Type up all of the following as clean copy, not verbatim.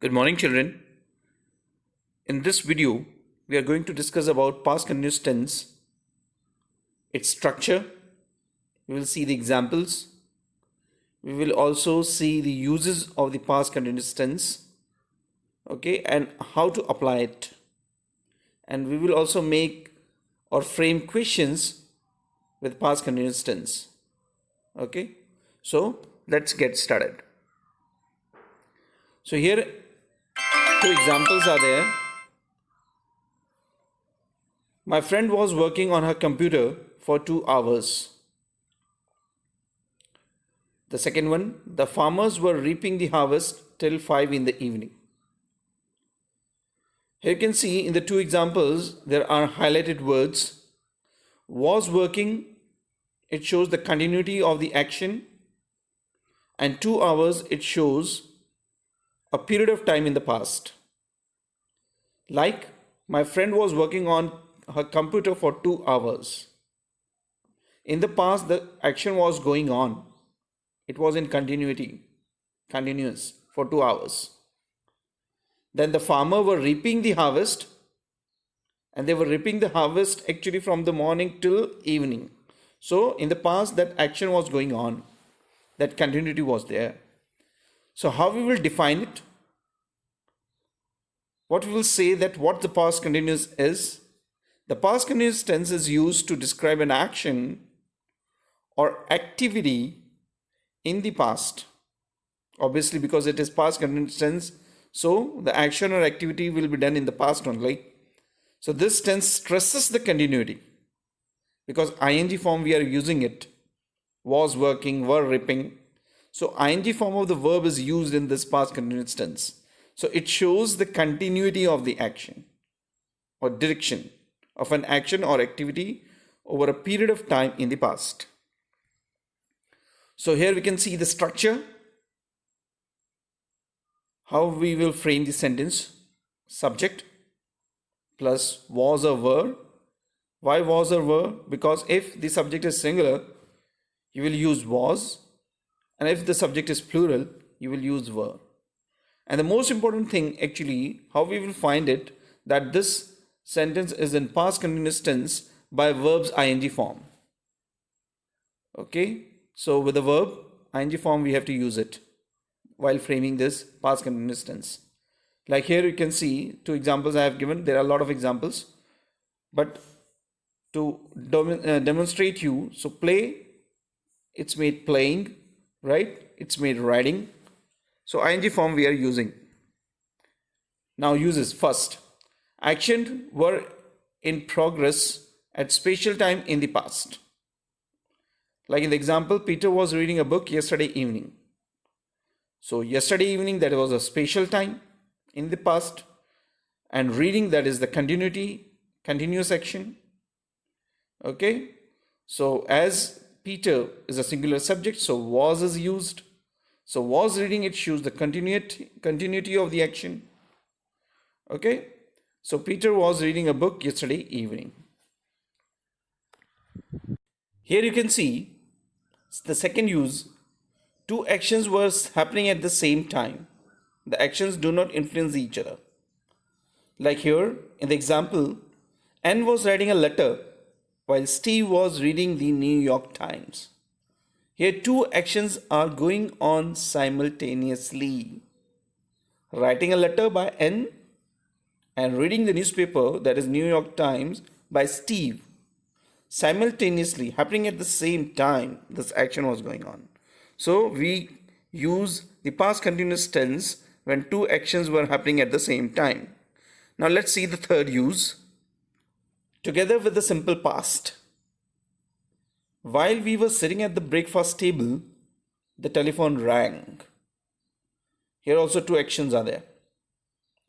Good morning, children. In this video, we are going to discuss about past continuous tense, its structure. We will see the examples. We will also see the uses of the past continuous tense, okay, and how to apply it. And we will also make or frame questions with past continuous tense. Okay, so let's get started. So here, two examples are there. My friend was working on her computer for 2 hours. The second one, the farmers were reaping the harvest till 5 in the evening. Here you can see in the two examples, there are highlighted words. Was working, it shows the continuity of the action, and 2 hours, it shows a period of time in the past. Like, my friend was working on her computer for 2 hours. In the past, the action was going on. It was in continuous for 2 hours. Then the farmer were reaping the harvest, and they were reaping the harvest actually from the morning till evening. So in the past, that action was going on. That continuity was there. So how we will define it? What we will say that what the past continuous is? The past continuous tense is used to describe an action or activity in the past. Obviously, because it is past continuous tense, so the action or activity will be done in the past only. So this tense stresses the continuity because ing form we are using it. Was working, were reaping. So ing form of the verb is used in this past continuous tense. So it shows the continuity of the action or direction of an action or activity over a period of time in the past. So here we can see the structure, how we will frame the sentence. Subject plus was or were. Why was or were? Because if the subject is singular, you will use was, and if the subject is plural, you will use were. And the most important thing actually, how we will find it, that this sentence is in past continuous tense by verbs ing form. Okay, so with the verb ing form we have to use it while framing this past continuous tense. Like here you can see two examples I have given. There are a lot of examples, but to demonstrate you, so play, it's made playing, right? It's made riding. So ing form we are using. Now uses. First, action were in progress at special time in the past. Like in the example, Peter was reading a book yesterday evening. So yesterday evening, that was a special time in the past, and reading, that is the continuous action. Okay, so as Peter is a singular subject, so was is used. So was reading, it shows the continuity of the action. Okay, so Peter was reading a book yesterday evening. Here you can see the second use. Two actions were happening at the same time. The actions do not influence each other. Like here in the example, Anne was writing a letter while Steve was reading the New York Times. Here two actions are going on simultaneously. Writing a letter by Anne and reading the newspaper, that is New York Times, by Steve. Simultaneously happening at the same time, this action was going on. So we use the past continuous tense when two actions were happening at the same time. Now let's see the third use. Together with the simple past. While we were sitting at the breakfast table, the telephone rang. Here also two actions are there.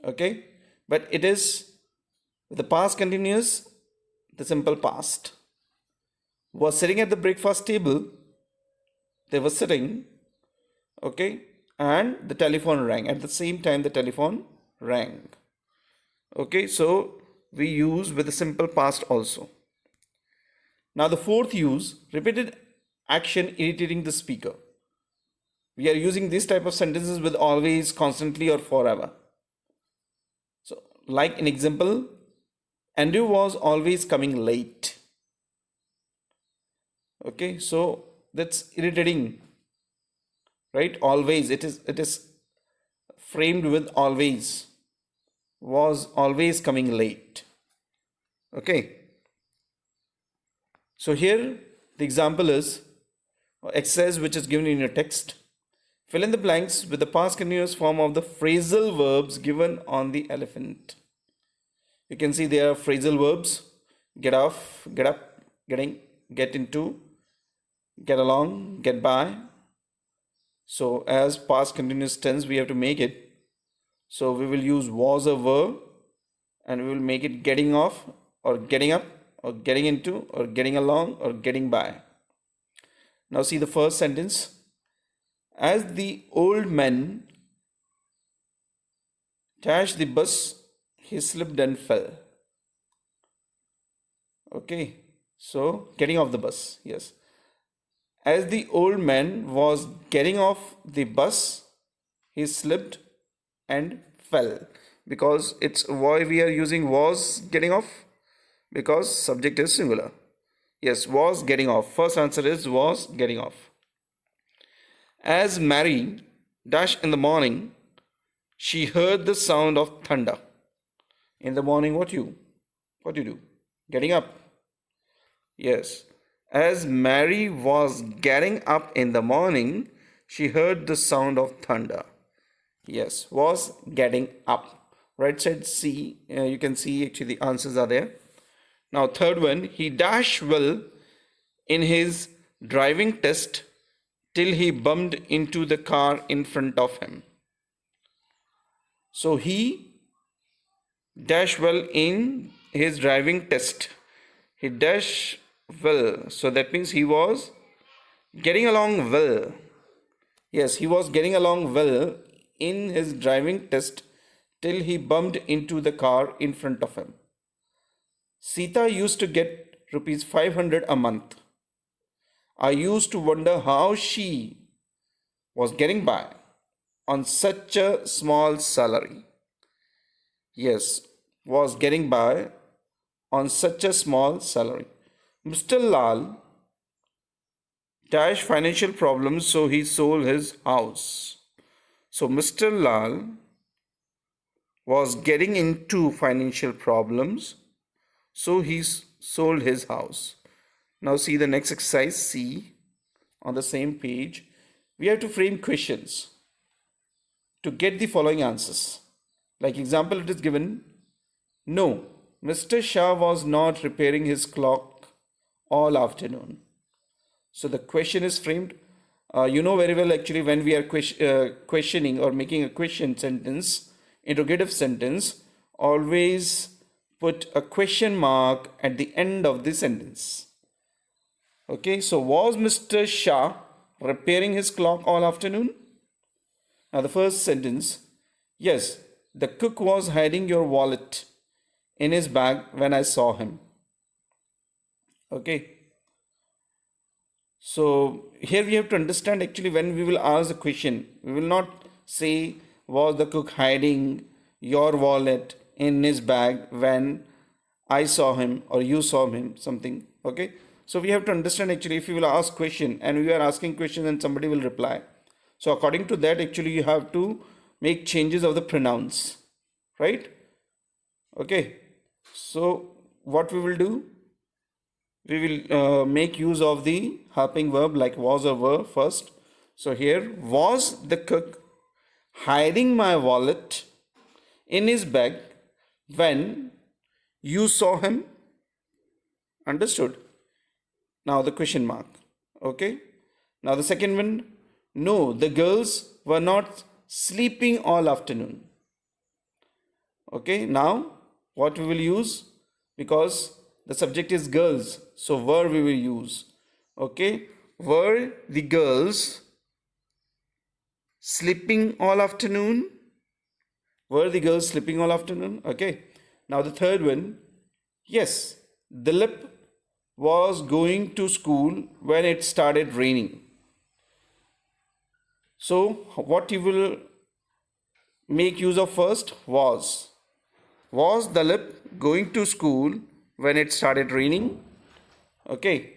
Okay, but it is with the past continuous, the simple past. Was sitting at the breakfast table, they were sitting, okay, and the telephone rang. At the same time, the telephone rang. Okay, so we use with the simple past also. Now the fourth use, repeated action irritating the speaker. We are using this type of sentences with always, constantly, or forever. like an example, Andrew was always coming late. Okay, so that's irritating, right? Always, it is framed with always, was always coming late. Okay, so here the example is exercise which is given in your text. Fill in the blanks with the past continuous form of the phrasal verbs given on the elephant. You can see there are phrasal verbs: get off, get up, getting, get into, get along, get by. So as past continuous tense we have to make it. So we will use was or were, and we will make it getting off or getting up or getting into or getting along or getting by. Now see the first sentence. As the old man dashed the bus, he slipped and fell. Okay, so getting off the bus, yes. As the old man was getting off the bus, he slipped and fell. Because it's why we are using was getting off, because subject is singular. Yes, was getting off. First answer is was getting off. As Mary dashed in the morning, she heard the sound of thunder. In the morning, what you do? Getting up. Yes. As Mary was getting up in the morning, she heard the sound of thunder. Yes, was getting up. Right side C, you can see actually the answers are there. Now third one, he dashed well in his driving test till he bumped into the car in front of him. So he dashed well in his driving test. He dashed well. So that means he was getting along well. Yes, he was getting along well in his driving test till he bumped into the car in front of him. Sita used to get rupees 500 a month. I used to wonder how she was getting by on such a small salary. Yes, was getting by on such a small salary. Mr. Lal dash financial problems, so he sold his house. So Mr. Lal was getting into financial problems, so he sold his house. Now see the next exercise C on the same page. We have to frame questions to get the following answers. Like example, it is given, no, Mr. Shah was not repairing his clock all afternoon. So the question is framed. You know very well actually when we are questioning or making a question sentence, interrogative sentence, always put a question mark at the end of the sentence. Okay, so was Mr. Shah repairing his clock all afternoon? Now the first sentence, yes, the cook was hiding your wallet in his bag when I saw him. Okay. So here we have to understand actually when we will ask the question, we will not say was the cook hiding your wallet in his bag when I saw him or you saw him, something. Okay. So we have to understand actually if you will ask question and we are asking question and somebody will reply. So according to that actually you have to make changes of the pronouns, right? Okay. So what we will do? We will make use of the helping verb like was or were first. So here, was the cook hiding my wallet in his bag when you saw him? Understood? Now the question mark. Okay. Now the second one, no, the girls were not sleeping all afternoon. Okay. Now what we will use? Because the subject is girls, so were we will use. Okay, were the girls sleeping all afternoon? Were the girls sleeping all afternoon? Okay, now the third one, yes, Dilip was going to school when it started raining. So what you will make use of first? Was Was Dalip going to school when it started raining? Okay.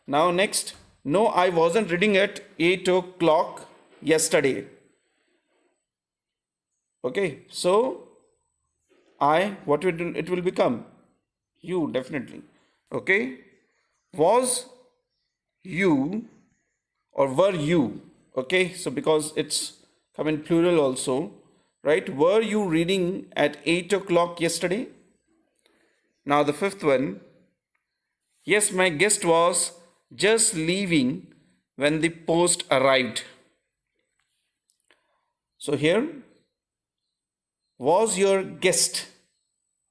Now next. No, I wasn't reading at 8 o'clock yesterday. Okay. So what it will become? You, definitely. Okay. Was you or were you? Okay. So because it's come in plural also, right? Were you reading at 8 o'clock yesterday? Now the fifth one. Yes, my guest was just leaving when the post arrived. So here, was your guest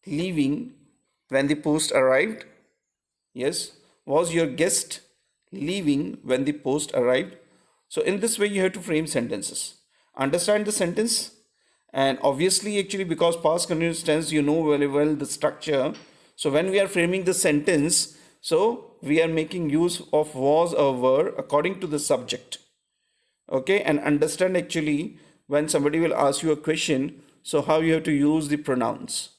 leaving when the post arrived? Yes, was your guest leaving when the post arrived? So in this way you have to frame sentences. Understand the sentence, and obviously actually because past continuous tense you know very well the structure. So when we are framing the sentence, so we are making use of was or were according to the subject. Okay, and understand actually when somebody will ask you a question, so how you have to use the pronouns.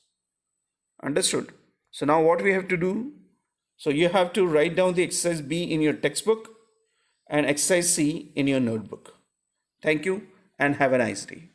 Understood? So now what we have to do, so you have to write down the exercise B in your textbook and exercise C in your notebook. Thank you and have a nice day.